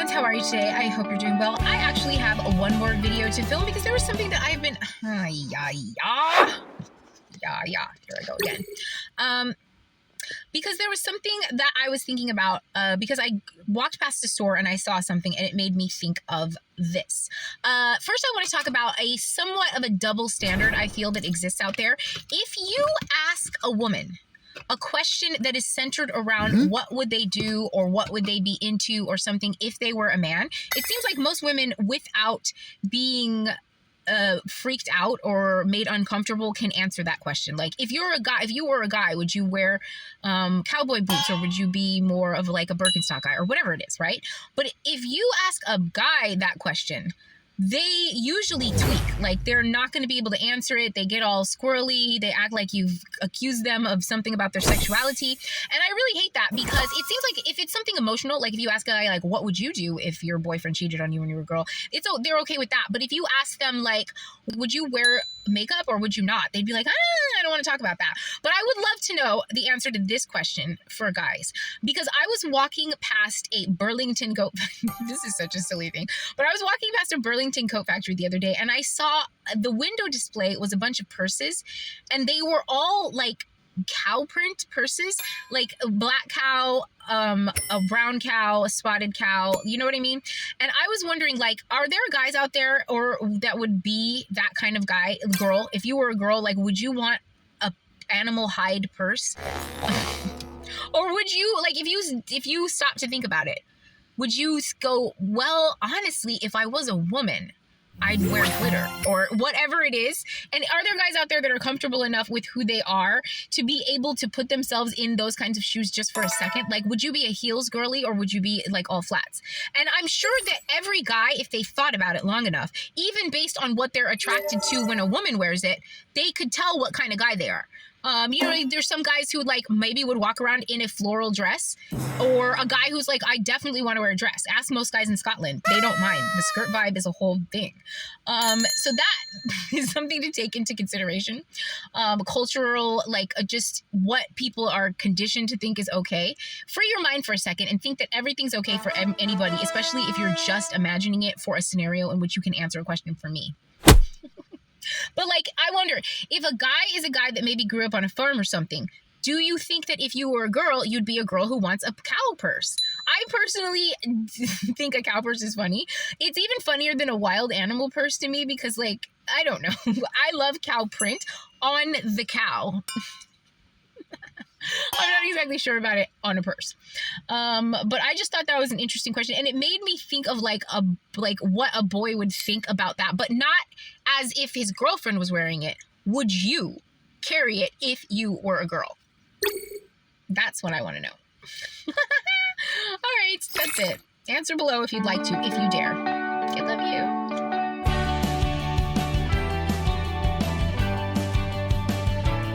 friends, how are you today? I hope you're doing well. I actually have a one more video to film because there was something that I've been here I go again. Because there was something that I was thinking about because I walked past a store and I saw something and it made me think of this. First, I want to talk about a somewhat of a double standard I feel that exists out there. If you ask a woman a question that is centered around what would they do or what would they be into or something if they were a man, it seems like most women, without being freaked out or made uncomfortable, can answer that question. Like, if you were a guy, would you wear cowboy boots, or would you be more of like a Birkenstock guy, or whatever it is, right? But if you ask a guy that question, they usually tweak. Like, they're not going to be able to answer it. They get all squirrely. They act like you've accused them of something about their sexuality. And I really hate that, because it seems like if it's something emotional, like if you ask a guy, like, what would you do if your boyfriend cheated on you when you were a girl? They're okay with that. But if you ask them, like, would you wear makeup or would you not? They'd be like, I don't want to talk about that. But I would love to know the answer to this question for guys, because I was walking past a Burlington coat. This is such a silly thing, but I was walking past a Burlington coat factory the other day, and I saw the window display was a bunch of purses, and they were all like cow print purses, like a black cow, a brown cow, a spotted cow, you know what I mean? And I was wondering, like, are there guys out there or that would be that kind of guy, girl? If you were a girl, like, would you want a animal hide purse? Or would you, like, if you stop to think about it, would you go, well, honestly, if I was a woman, I'd wear glitter or whatever it is? And are there guys out there that are comfortable enough with who they are to be able to put themselves in those kinds of shoes just for a second? Like, would you be a heels girly, or would you be like all flats? And I'm sure that every guy, if they thought about it long enough, even based on what they're attracted to when a woman wears it, they could tell what kind of guy they are. There's some guys who like maybe would walk around in a floral dress, or a guy who's like, I definitely want to wear a dress. Ask most guys in Scotland. They don't mind. The skirt vibe is a whole thing. So that is something to take into consideration. Cultural, like just what people are conditioned to think is okay. Free your mind for a second and think that everything's okay for anybody, especially if you're just imagining it for a scenario in which you can answer a question for me. But like, I wonder, if a guy is a guy that maybe grew up on a farm or something, do you think that if you were a girl, you'd be a girl who wants a cow purse? I personally think a cow purse is funny. It's even funnier than a wild animal purse to me, because, like, I don't know. I love cow print on the cow. I'm not exactly sure about it on a purse. But I just thought that was an interesting question. And it made me think of like what a boy would think about that, but not as if his girlfriend was wearing it. Would you carry it if you were a girl? That's what I want to know. All right, that's it. Answer below if you'd like to, if you dare.